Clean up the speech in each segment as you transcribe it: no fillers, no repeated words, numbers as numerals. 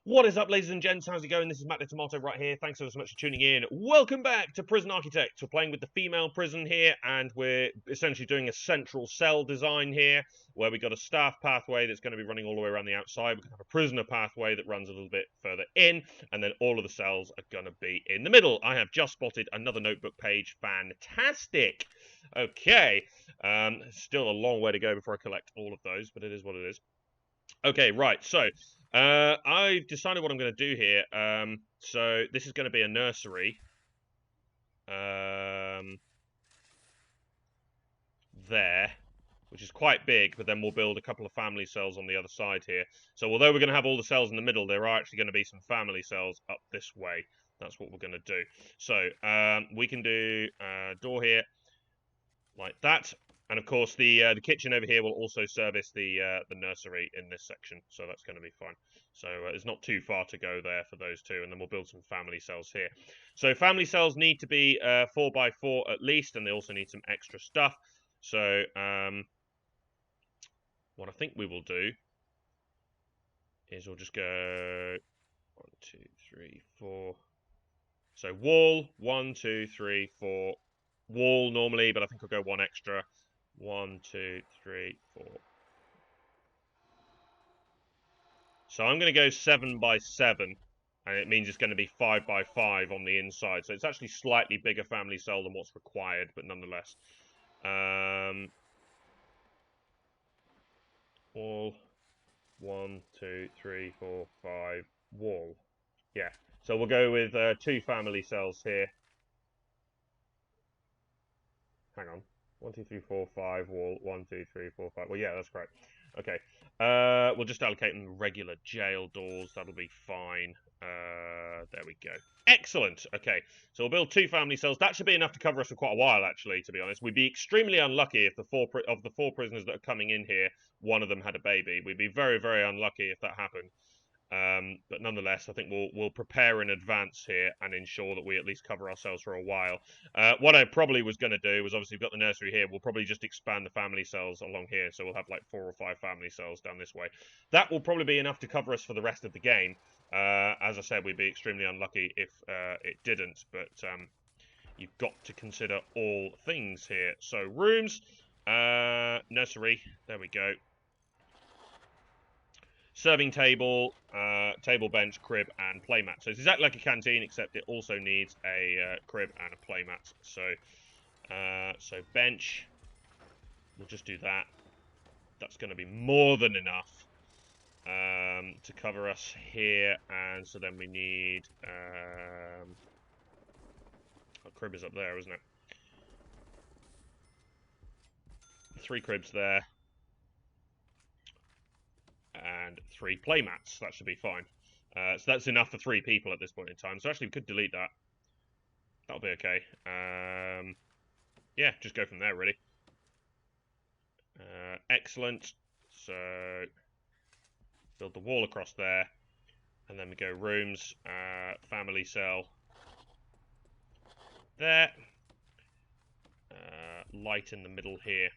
What is up, ladies and gents? How's it going? This is Matt the Tomato right here. Thanks so much for tuning in. Welcome back to Prison Architects. We're playing with the female prison here, and we're essentially doing a central cell design here, where we've got a staff pathway that's going to be running all the way around the outside. We're going to have a prisoner pathway that runs a little bit further in, and then all of the cells are going to be in the middle. I have just spotted another notebook page. Fantastic. Okay. Still a long way to go before I collect all of those, but it is what it is. Okay, right. So, I've decided what I'm going to do here. So this is going to be a nursery. There, which is quite big, but then we'll build a couple of family cells on the other side here. So although we're going to have all the cells in the middle, there are actually going to be some family cells up this way. That's what we're going to do. So we can do a door here like that. And of course, the kitchen over here will also service the nursery in this section, so that's going to be fine. So it's not too far to go there for those two, and then we'll build some family cells here. So family cells need to be 4x4 at least, and they also need some extra stuff. So what I think we will do is we'll just go 1, 2, 3, 4. So wall 1, 2, 3, 4. Wall normally, but I think I'll go one extra. 1, 2, 3, 4. So I'm going to go 7x7, and it means it's going to be 5x5 on the inside. So it's actually slightly bigger family cell than what's required, but nonetheless. Wall 1, 2, 3, 4, 5. Wall. Yeah. So we'll go with 2 family cells here. Hang on. 1, 2, 3, 4, 5, wall. 1, 2, 3, 4, 5. Well, yeah, that's correct. Okay. We'll just allocate them regular jail doors. That'll be fine. There we go. Excellent. Okay, so we'll build 2 family cells. That should be enough to cover us for quite a while, actually, to be honest. We'd be extremely unlucky if the 4 prisoners that are coming in here, one of them had a baby. We'd be very, very unlucky if that happened. But nonetheless, I think we'll prepare in advance here and ensure that we at least cover ourselves for a while. What I probably was going to do was, obviously we've got the nursery here, we'll probably just expand the family cells along here, so we'll have like 4 or 5 family cells down this way. That will probably be enough to cover us for the rest of the game. As I said, we'd be extremely unlucky if it didn't, but you've got to consider all things here. So rooms, nursery, there we go. Serving table, table bench, crib, and playmat. So it's exactly like a canteen, except it also needs a crib and a playmat. So bench, we'll just do that. That's going to be more than enough to cover us here. And so then we need our crib is up there, isn't it? 3 cribs there. And 3 playmats. That should be fine. So that's enough for 3 people at this point in time. So actually, we could delete that. That'll be okay. Yeah, just go from there, really. Excellent. So build the wall across there. And then we go rooms, family cell. There. Light in the middle here.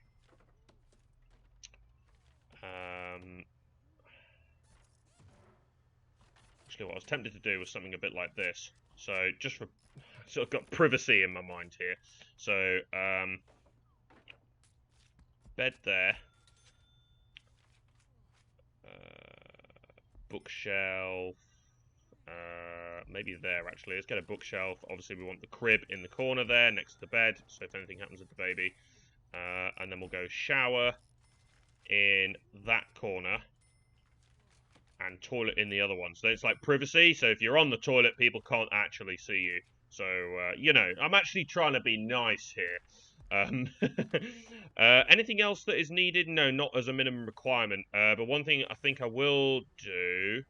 Actually, what I was tempted to do was something a bit like this. So just for sort of got privacy in my mind here. So bed there. Bookshelf. Maybe there, actually. Let's get a bookshelf. Obviously, we want the crib in the corner there, next to the bed, so if anything happens with the baby. And then we'll go shower in that corner, and toilet in the other one. So it's like privacy, so if you're on the toilet, people can't actually see you. So, you know, I'm actually trying to be nice here. Anything else that is needed? No, not as a minimum requirement. But one thing I think I will do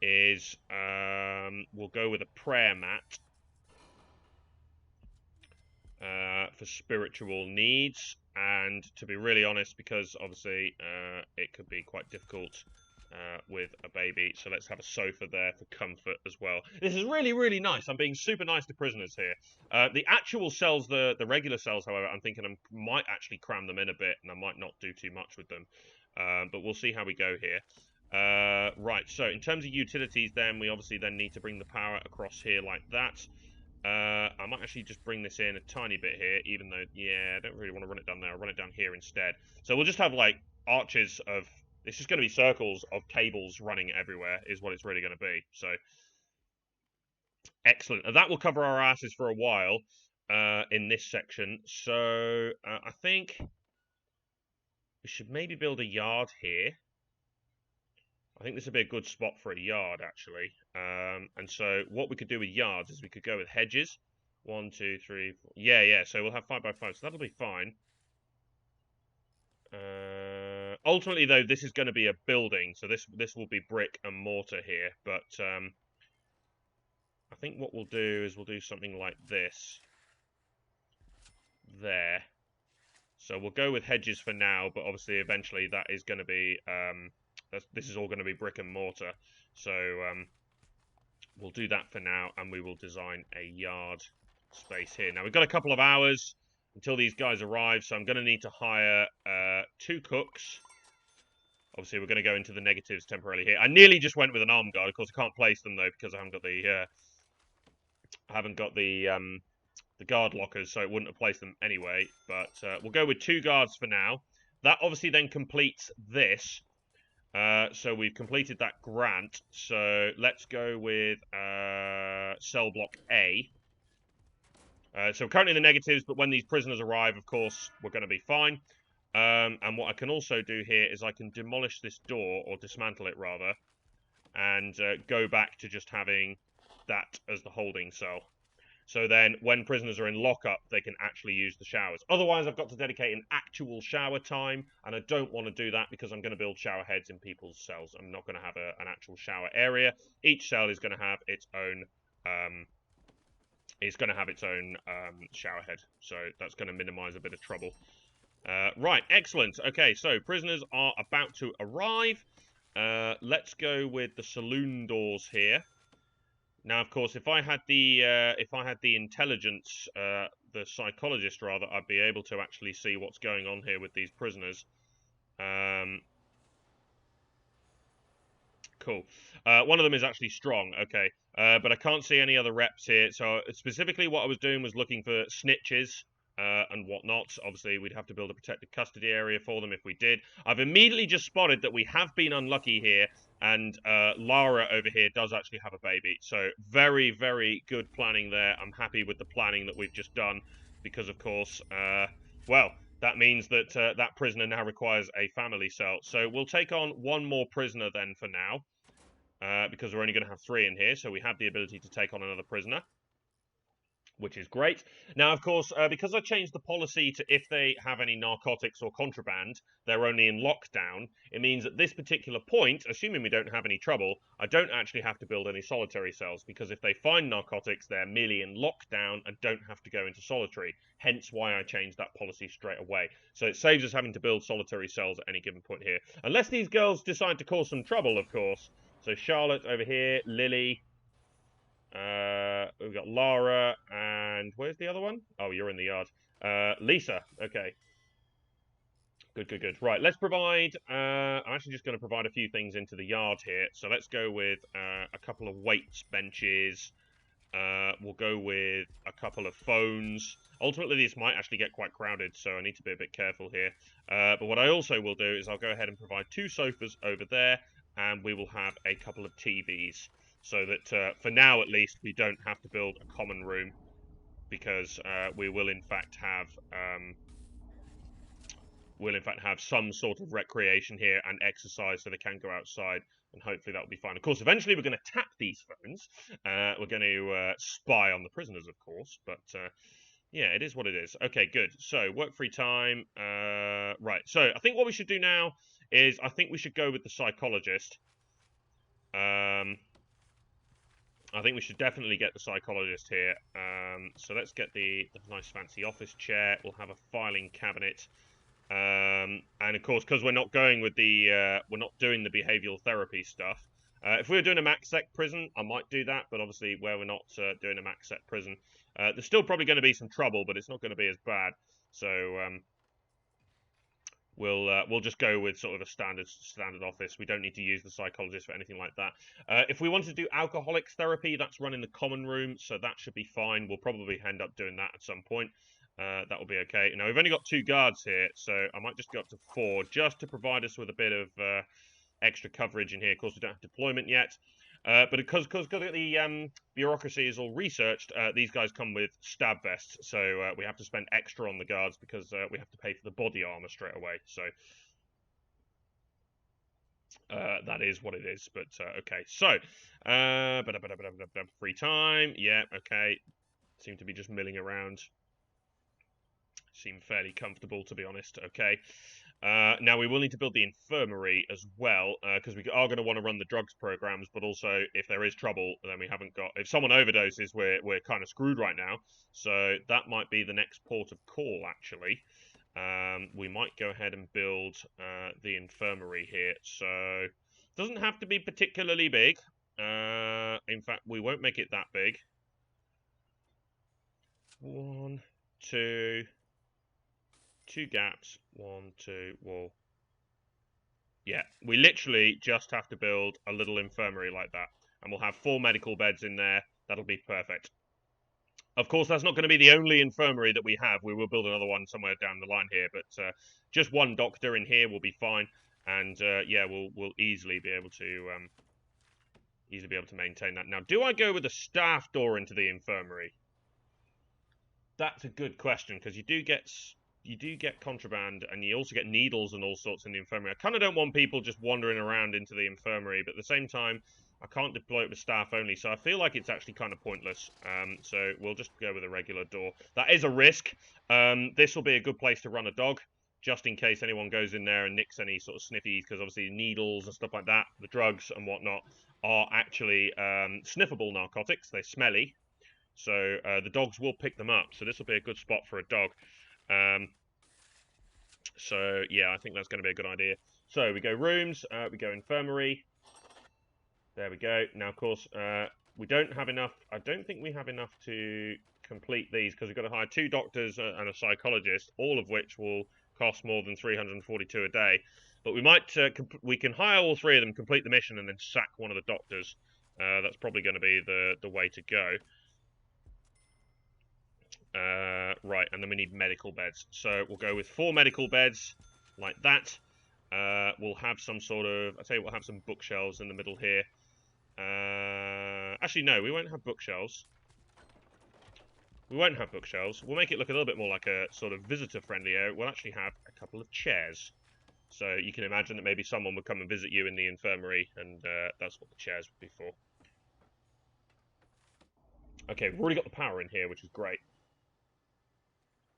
is we'll go with a prayer mat for spiritual needs. And to be really honest, because obviously it could be quite difficult with a baby, so let's have a sofa there for comfort as well. This is really, really nice. I'm being super nice to prisoners here. The actual cells, the regular cells, however, I'm thinking I might actually cram them in a bit, and I might not do too much with them. But we'll see how we go here. Right, so in terms of utilities then, we obviously then need to bring the power across here like that. I might actually just bring this in a tiny bit here, even though, yeah, I don't really want to run it down there. I'll run it down here instead. So we'll just have, like, arches of... It's just going to be circles of cables running everywhere is what it's really going to be. So, excellent. And that will cover our asses for a while in this section. So, I think we should maybe build a yard here. I think this would be a good spot for a yard, actually. And so what we could do with yards is we could go with hedges. 1, 2, 3, 4. Yeah. So we'll have 5 by 5. So that'll be fine. Ultimately, though, this is going to be a building. So this will be brick and mortar here. But I think what we'll do is we'll do something like this. There. So we'll go with hedges for now. But obviously, eventually, that is going to be... this is all going to be brick and mortar. So we'll do that for now, and we will design a yard space here. Now, we've got a couple of hours until these guys arrive, so I'm going to need to hire 2 cooks. Obviously, we're going to go into the negatives temporarily here. I nearly just went with an arm guard. Of course, I can't place them, though, because I haven't got the guard lockers, so it wouldn't have placed them anyway. But we'll go with 2 guards for now. That obviously then completes this. So we've completed that grant. So let's go with cell block A. So we're currently in the negatives, but when these prisoners arrive, of course, we're going to be fine. And what I can also do here is I can demolish this door, or dismantle it rather, and go back to just having that as the holding cell. So then, when prisoners are in lockup, they can actually use the showers. Otherwise, I've got to dedicate an actual shower time, and I don't want to do that because I'm going to build shower heads in people's cells. I'm not going to have an actual shower area. Each cell is going to have its own... shower head, so that's going to minimize a bit of trouble. Right, excellent. Okay, so prisoners are about to arrive. Let's go with the saloon doors here. Now, of course, if I had the intelligence, the psychologist rather, I'd be able to actually see what's going on here with these prisoners. Cool. One of them is actually strong. Okay, but I can't see any other reps here. So specifically, what I was doing was looking for snitches and whatnot. Obviously, we'd have to build a protected custody area for them if we did. I've immediately just spotted that we have been unlucky here. And Lara over here does actually have a baby. So very, very good planning there. I'm happy with the planning that we've just done. Because, of course, well, that means that that prisoner now requires a family cell. So we'll take on 1 more prisoner then for now. Because we're only going to have 3 in here. So we have the ability to take on another prisoner, which is great. Now, of course, because I changed the policy to if they have any narcotics or contraband, they're only in lockdown, it means at this particular point, assuming we don't have any trouble, I don't actually have to build any solitary cells, because if they find narcotics, they're merely in lockdown and don't have to go into solitary, hence why I changed that policy straight away. So it saves us having to build solitary cells at any given point here. Unless these girls decide to cause some trouble, of course. So Charlotte over here, Lily... we've got Lara, and where's the other one? Oh, you're in the yard. Lisa, okay. Good. Right, let's provide... I'm actually just going to provide a few things into the yard here. So let's go with a couple of weights benches. We'll go with a couple of phones. Ultimately, this might actually get quite crowded, so I need to be a bit careful here. But what I also will do is I'll go ahead and provide 2 sofas over there, and we will have a couple of TVs. So that, for now at least, we don't have to build a common room, because we will in fact have some sort of recreation here and exercise, so they can go outside, and hopefully that will be fine. Of course, eventually we're going to tap these phones. We're going to spy on the prisoners, of course, but yeah, it is what it is. Okay, good. So work free time. Right. So I think what we should do now is I think we should go with the psychologist. I think we should definitely get the psychologist here. So let's get the nice fancy office chair. We'll have a filing cabinet. And of course, because we're not going with the, we're not doing the behavioural therapy stuff. If we were doing a max sec prison, I might do that. But obviously, where we're not doing a max sec prison, there's still probably going to be some trouble, but it's not going to be as bad. So we'll just go with sort of a standard office. We don't need to use the psychologist for anything like that. If we wanted to do alcoholics therapy, that's run in the common room, so that should be fine. We'll probably end up doing that at some point. That will be okay. Now, we've only got 2 guards here, so I might just go up to 4, just to provide us with a bit of extra coverage in here. Of course, we don't have deployment yet. But because the bureaucracy is all researched, these guys come with stab vests, so we have to spend extra on the guards because we have to pay for the body armor straight away. So that is what it is. But okay, so free time. Yeah, okay. Seem to be just milling around. Seem fairly comfortable, to be honest. Okay. Now, we will need to build the infirmary as well, because we are going to want to run the drugs programs, but also, if there is trouble, then we haven't got... If someone overdoses, we're kind of screwed right now. So that might be the next port of call, actually. We might go ahead and build the infirmary here. So, it doesn't have to be particularly big. In fact, we won't make it that big. 1, 2... 2 gaps, 1, 2, wall. Yeah, we literally just have to build a little infirmary like that. And we'll have 4 medical beds in there. That'll be perfect. Of course, that's not going to be the only infirmary that we have. We will build another one somewhere down the line here. But just 1 doctor in here will be fine. And yeah, we'll easily be able to maintain that. Now, do I go with a staff door into the infirmary? That's a good question, because you do get contraband, and you also get needles and all sorts in the infirmary. I kind of don't want people just wandering around into the infirmary, but at the same time, I can't deploy it with staff only, so I feel like it's actually kind of pointless. So we'll just go with a regular door. That is a risk. This will be a good place to run a dog, just in case anyone goes in there and nicks any sort of sniffies, because obviously needles and stuff like that, the drugs and whatnot, are actually sniffable narcotics. They're smelly, so the dogs will pick them up. So this will be a good spot for a dog. So yeah, I think that's going to be a good idea. So we go rooms, we go infirmary. There we go. Now, of course, we don't have enough. I don't think we have enough to complete these, because we've got to hire 2 doctors and a psychologist, all of which will cost more than 342 a day. But we might, we can hire all 3 of them, complete the mission, and then sack one of the doctors. That's probably going to be the way to go. Right, and then we need medical beds. So we'll go with 4 medical beds, like that. We'll have some sort of... I'll tell you what, we'll have some bookshelves in the middle here. Actually, no, we won't have bookshelves. We won't have bookshelves. We'll make it look a little bit more like a sort of visitor-friendly area. We'll actually have a couple of chairs. So you can imagine that maybe someone would come and visit you in the infirmary, and that's what the chairs would be for. Okay, we've already got the power in here, which is great.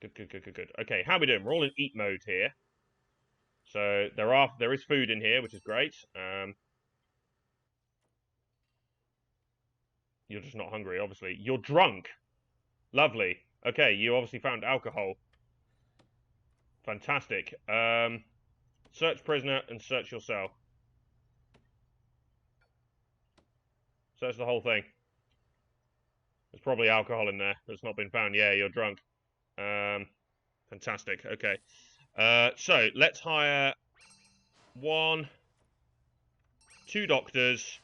Good. Okay, how are we doing? We're all in eat mode here. So there is food in here, which is great. You're just not hungry, obviously. You're drunk. Lovely. Okay, you obviously found alcohol. Fantastic. Search prisoner and search your cell. Search the whole thing. There's probably alcohol in there that's not been found. Yeah, you're drunk. Fantastic. Okay. So let's hire 1, 2 doctors,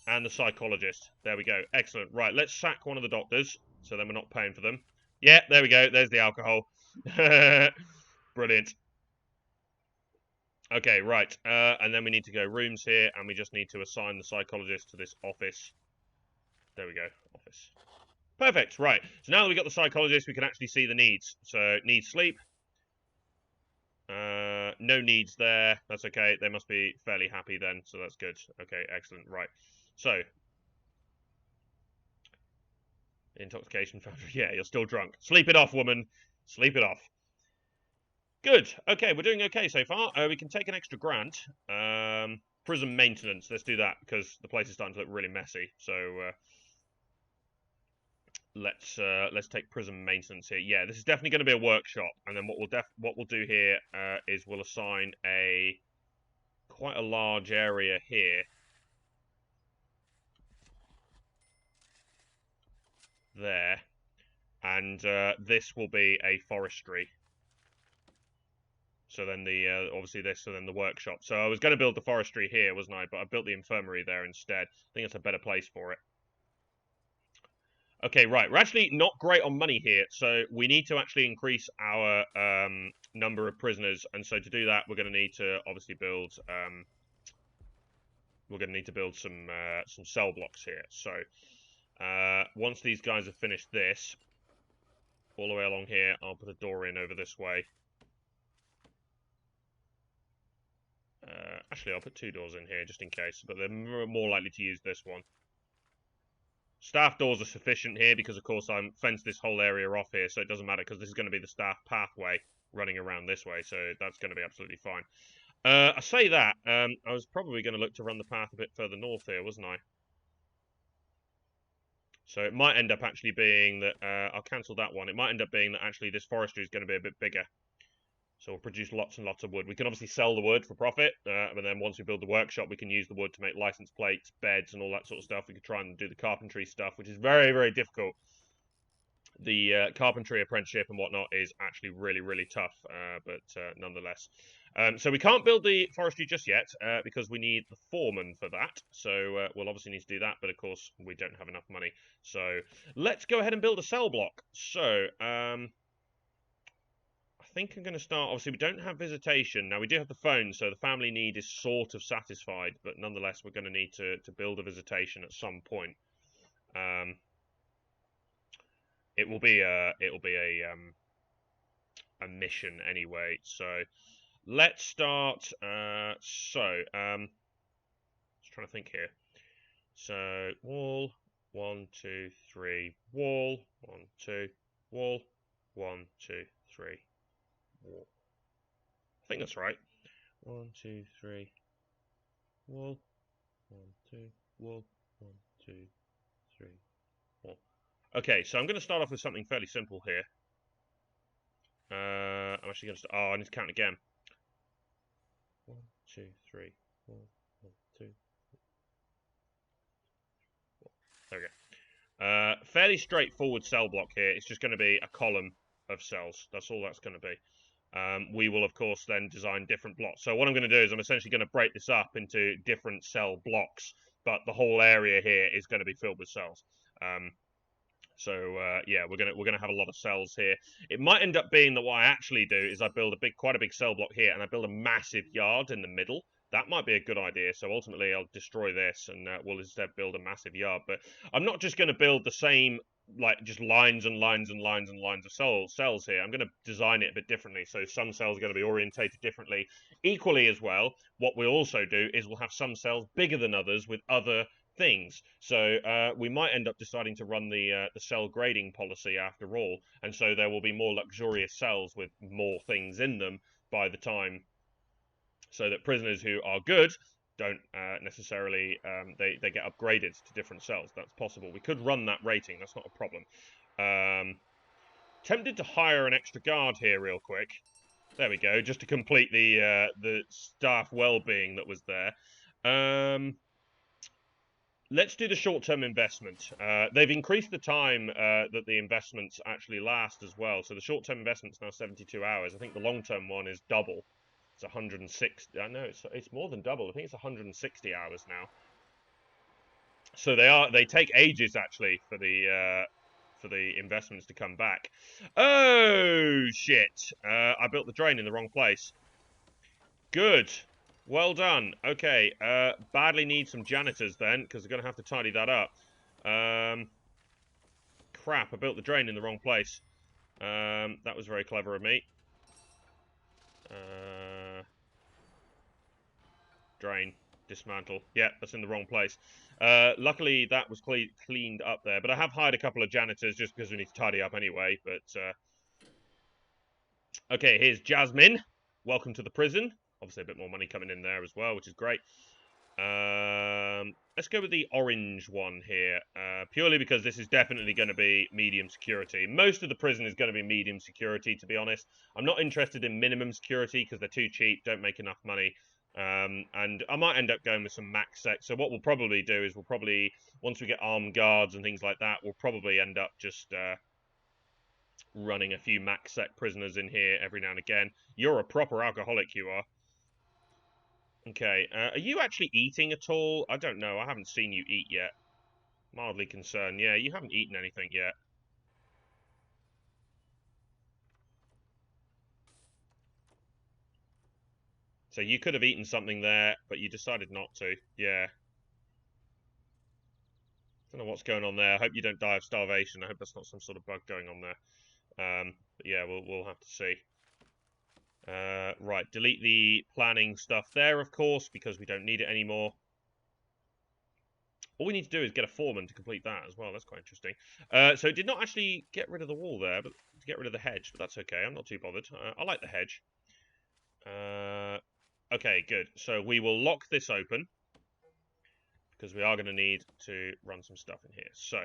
and the psychologist. There we go. Excellent. Right, let's sack one of the doctors, so then we're not paying for them. Yeah, there we go. There's the alcohol. Brilliant. Okay, right. And then we need to go rooms here, and we just need to assign the psychologist to this office. There we go. Office. Perfect. Right. So now that we've got the psychologist, we can actually see the needs. So, needs sleep. No needs there. That's okay. They must be fairly happy then, so that's good. Okay, excellent. Right. So, intoxication factor. Yeah, you're still drunk. Sleep it off, woman. Sleep it off. Good. Okay, we're doing okay so far. We can take an extra grant. Prison maintenance. Let's do that, because the place is starting to look really messy. So, let's take prison maintenance here. Yeah, this is definitely going to be a workshop. And then what we'll do here is we'll assign quite a large area here. There. And this will be a forestry. So then the obviously this, and then the workshop. So I was going to build the forestry here, wasn't I? But I built the infirmary there instead. I think it's a better place for it. Okay, right. We're actually not great on money here, so we need to actually increase our number of prisoners. And so to do that, we're going to need to obviously build. We're going to need to build some cell blocks here. So once these guys have finished this, all the way along here, I'll put a door in over this way. Actually, I'll put 2 doors in here just in case, but they're more likely to use this one. Staff doors are sufficient here because, of course, I'm fenced this whole area off here, so it doesn't matter because this is going to be the staff pathway running around this way, so that's going to be absolutely fine. I say that, I was probably going to look to run the path a bit further north here, wasn't I? So it might end up actually being that, I'll cancel that one. It might end up being that actually this forestry is going to be a bit bigger. So we'll produce lots and lots of wood. We can obviously sell the wood for profit, but then once we build the workshop, we can use the wood to make license plates, beds, and all that sort of stuff. We could try and do the carpentry stuff, which is very, very difficult. The carpentry apprenticeship and whatnot is actually really, really tough, but nonetheless. So we can't build the forestry just yet because we need the foreman for that. So we'll obviously need to do that, but of course we don't have enough money. So let's go ahead and build a cell block. So I think I'm going to start. Obviously, we don't have visitation. Now, we do have the phone, so the family need is sort of satisfied, but nonetheless, we're going to need to build a visitation at some point. It will be a mission anyway. So let's start. Just trying to think here. So wall 1, 2, 3, wall 1, 2, wall 1, 2, 3. Wall. I think that's right. 1, 2, 3. Wall. 1, 2. Wall. 1, 2, 3. Wall. Okay, so I'm going to start off with something fairly simple here. I'm actually going to start. Oh, I need to count again. 1, 2, 3. Wall. 1, 2. Wall. There we go. Fairly straightforward cell block here. It's just going to be a column of cells. That's all that's going to be. We will, of course, then design different blocks. So what I'm going to do is I'm essentially going to break this up into different cell blocks, but the whole area here is going to be filled with cells. Yeah, we're gonna have a lot of cells here. It might end up being that what I actually do is I build quite a big cell block here, and I build a massive yard in the middle. That might be a good idea. So ultimately, I'll destroy this, and we'll instead build a massive yard. But I'm not just going to build the same, like just lines and lines and lines and lines of cells here. I'm going to design it a bit differently. So some cells are going to be orientated differently. Equally as well, what we'll also do is we'll have some cells bigger than others with other things. So we might end up deciding to run the cell grading policy after all, and so there will be more luxurious cells with more things in them by the time, so that prisoners who are good don't necessarily they get upgraded to different cells. That's possible. We could run that rating. That's not a problem. Tempted to hire an extra guard here real quick. There we go, just to complete the staff well-being that was there. Let's do the short-term investment. They've increased the time that the investments actually last as well. So the short-term investment's now 72 hours. I think the long-term one is double. It's 106. No, it's more than double. I think it's 160 hours now. So they take ages actually for the investments to come back. Oh shit! I built the drain in the wrong place. Good. Well done. Okay, badly need some janitors then, because they're going to have to tidy that up. Crap, I built the drain in the wrong place. That was very clever of me. Drain. Dismantle. Yeah, that's in the wrong place. Luckily, that was cleaned up there, but I have hired a couple of janitors just because we need to tidy up anyway, but... Okay, here's Jasmine. Welcome to the prison. Obviously, a bit more money coming in there as well, which is great. Let's go with the orange one here, purely because this is definitely going to be medium security. Most of the prison is going to be medium security, to be honest. I'm not interested in minimum security because they're too cheap, don't make enough money. And I might end up going with some max sec. So what we'll probably do is once we get armed guards and things like that, we'll probably end up just running a few max sec prisoners in here every now and again. You're a proper alcoholic, you are. Okay, are you actually eating at all? I don't know, I haven't seen you eat yet. Mildly concerned. Yeah, you haven't eaten anything yet. So you could have eaten something there, but you decided not to. Yeah. Don't know what's going on there. I hope you don't die of starvation. I hope that's not some sort of bug going on there. But yeah, we'll have to see. Right, delete the planning stuff there, of course, because we don't need it anymore. All we need to do is get a foreman to complete that as well. That's quite interesting. So it did not actually get rid of the wall there, but to get rid of the hedge, but that's okay. I'm not too bothered. I like the hedge. Okay, good. So we will lock this open because we are going to need to run some stuff in here. So,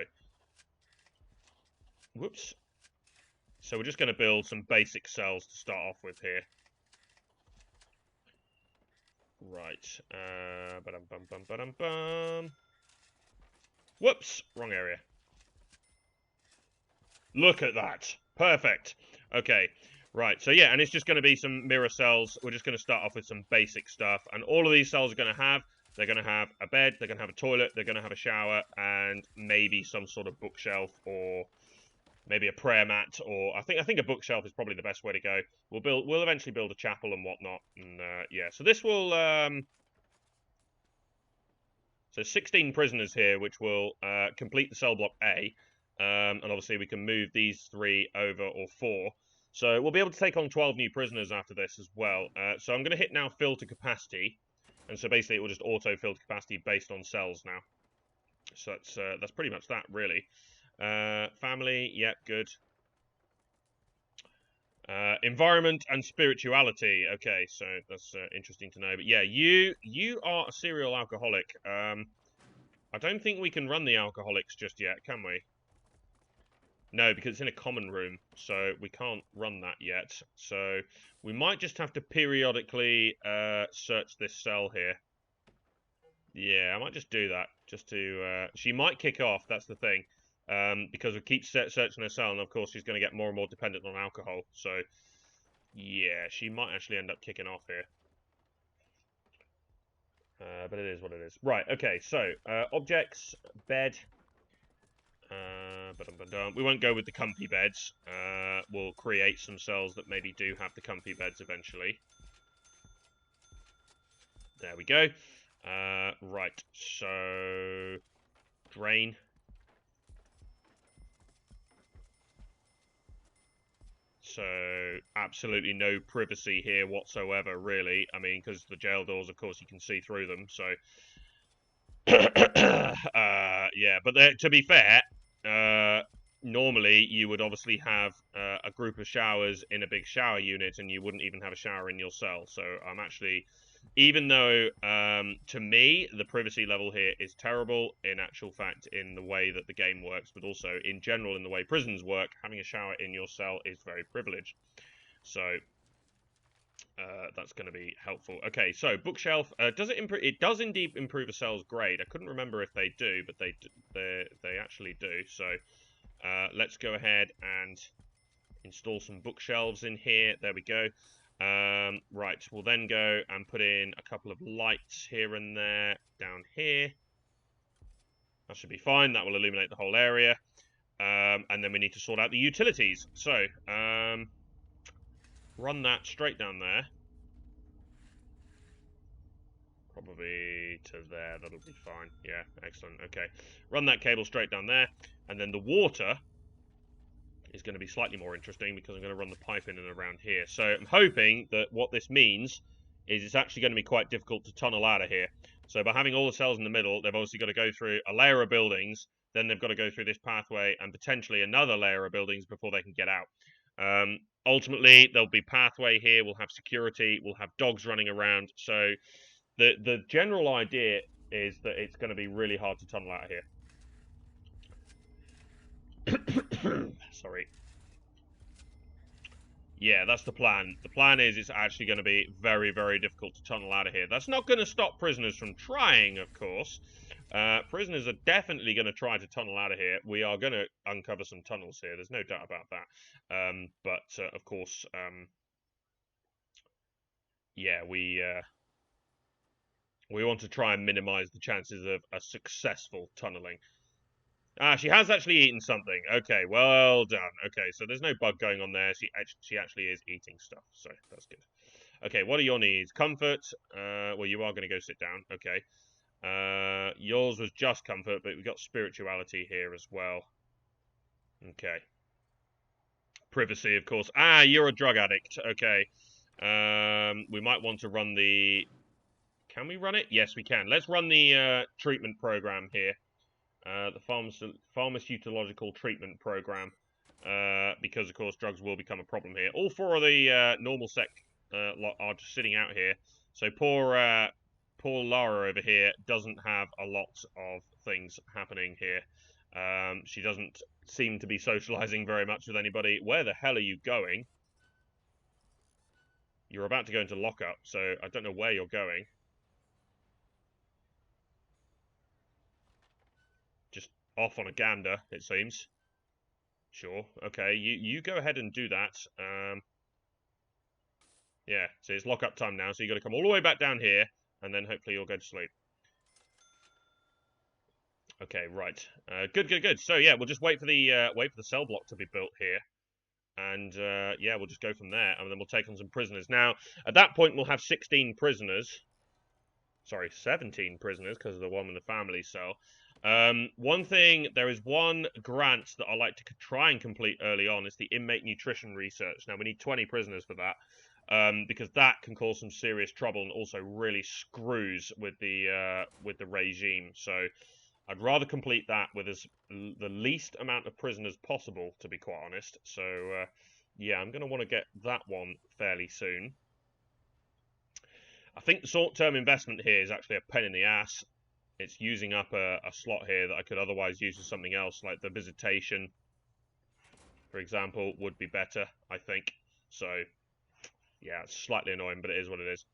whoops. So we're just going to build some basic cells to start off with here. Right. Ba-dum-bum-bum-ba-dum-bum. Whoops! Wrong area. Look at that. Perfect. Okay. Right. So yeah, and it's just going to be some mirror cells. We're just going to start off with some basic stuff. And all of these cells are going to have, they're going to have a bed, they're going to have a toilet, they're going to have a shower, and maybe some sort of bookshelf or maybe a prayer mat, or I think a bookshelf is probably the best way to go. We'll eventually build a chapel and whatnot, and yeah. So this will so 16 prisoners here, which will complete the cell block A, and obviously we can move these 3 over, or 4. So we'll be able to take on 12 new prisoners after this as well. So I'm going to hit now fill to capacity, and so basically it will just auto fill to capacity based on cells now. So that's pretty much that, really. Family, yep, good. Environment and spirituality. Okay, so that's interesting to know. But yeah, you are a serial alcoholic. I don't think we can run the alcoholics just yet, can we? No, because it's in a common room, so we can't run that yet. So we might just have to periodically search this cell here. Yeah, I might just do that, just to... she might kick off, that's the thing. Because we keep searching her cell, and of course she's going to get more and more dependent on alcohol. So, yeah, she might actually end up kicking off here. But it is what it is. Right, okay, so, objects, bed. We won't go with the comfy beds. We'll create some cells that maybe do have the comfy beds eventually. There we go. Right, so... Drain. So, absolutely no privacy here whatsoever, really. I mean, because the jail doors, of course, you can see through them, so... yeah, but to be fair, normally you would obviously have a group of showers in a big shower unit, and you wouldn't even have a shower in your cell. So I'm actually, even though to me the privacy level here is terrible, in actual fact, in the way that the game works, but also in general in the way prisons work, having a shower in your cell is very privileged. So that's going to be helpful. Okay, so bookshelf. Does it improve? It does indeed improve a cell's grade. I couldn't remember if they do, but they actually do. So let's go ahead and install some bookshelves in here. There we go. Right, we'll then go and put in a couple of lights here and there down here. That should be fine. That will illuminate the whole area. And then we need to sort out the utilities. So, run that straight down there. Probably to there, that'll be fine. Yeah, excellent. Okay, run that cable straight down there. And then the water is going to be slightly more interesting because I'm going to run the pipe in and around here. So I'm hoping that what this means is it's actually going to be quite difficult to tunnel out of here. So by having all the cells in the middle, they've obviously got to go through a layer of buildings, then they've got to go through this pathway and potentially another layer of buildings before they can get out. Ultimately, there'll be pathway here, we'll have security, we'll have dogs running around. So the general idea is that it's going to be really hard to tunnel out of here. Sorry. Yeah, that's the plan. The plan is it's actually going to be very, very difficult to tunnel out of here. That's not going to stop prisoners from trying, of course. Prisoners are definitely going to try to tunnel out of here. We are going to uncover some tunnels here. There's no doubt about that. But of course, yeah, we want to try and minimize the chances of a successful tunneling. Ah, she has actually eaten something. Okay, well done. Okay, so there's no bug going on there. She actually is eating stuff, so that's good. Okay, what are your needs? Comfort. Well, you are going to go sit down. Okay. Yours was just comfort, but we've got spirituality here as well. Okay. Privacy, of course. Ah, you're a drug addict. Okay. We might want to run the... Can we run it? Yes, we can. Let's run the treatment program here. The pharmacological treatment program, because of course drugs will become a problem here. All four of the normal sec lot are just sitting out here. So poor Lara over here doesn't have a lot of things happening here. She doesn't seem to be socializing very much with anybody. Where the hell are you going? You're about to go into lockup, so I don't know where you're going. Just off on a gander, it seems. Sure. Okay, you go ahead and do that. Yeah, so it's lock-up time now, so you got to come all the way back down here, and then hopefully you'll go to sleep. Okay, right. Good. So yeah, we'll just wait for the cell block to be built here, and yeah, we'll just go from there, and then we'll take on some prisoners. Now, at that point, we'll have 16 prisoners. Sorry, 17 prisoners because of the one in the family cell. One thing, there is one grant that I like to try and complete early on. It's the inmate nutrition research. Now, we need 20 prisoners for that, because that can cause some serious trouble and also really screws with the regime. So I'd rather complete that with the least amount of prisoners possible, to be quite honest. So, yeah, I'm going to want to get that one fairly soon. I think the short-term investment here is actually a pain in the ass. It's using up a slot here that I could otherwise use for something else, like the visitation, for example, would be better, I think. So, yeah, it's slightly annoying, but it is what it is.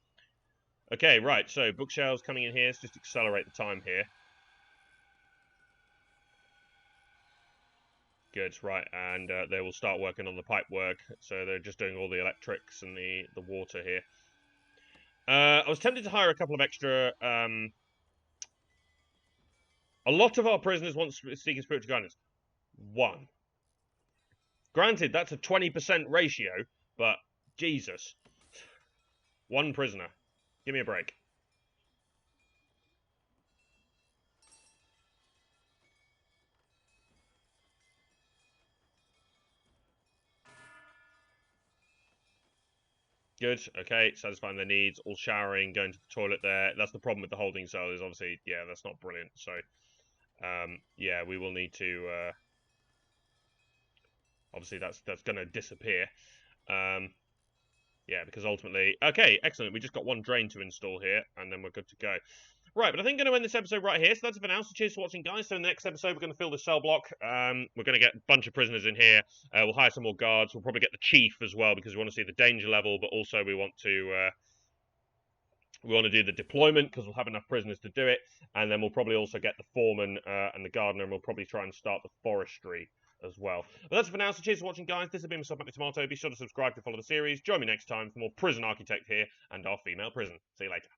Okay, right, so bookshelves coming in here. Let's just accelerate the time here. Good, right, and they will start working on the pipe work. So they're just doing all the electrics and the water here. I was tempted to hire a couple of extra... A lot of our prisoners want seeking spiritual guidance. One. Granted, that's a 20% ratio, but Jesus. One prisoner. Give me a break. Good, okay, satisfying their needs, all showering, going to the toilet there. That's the problem with the holding cell, is obviously, yeah, that's not brilliant. So, yeah, we will need to, obviously that's going to disappear. Yeah, because ultimately... Okay, excellent. We just got one drain to install here, and then we're good to go. Right, but I think I'm going to end this episode right here. So that's it for now. So cheers for watching, guys. So in the next episode, we're going to fill the cell block. We're going to get a bunch of prisoners in here. We'll hire some more guards. We'll probably get the chief as well, because we want to see the danger level, but also we want to do the deployment, because we'll have enough prisoners to do it. And then we'll probably also get the foreman and the gardener, and we'll probably try and start the forestry as well. But that's it for now, so cheers for watching, guys. This has been myself, Matty Tomato. Be sure to subscribe to follow the series. Join me next time for more Prison Architect here and our female prison. See you later.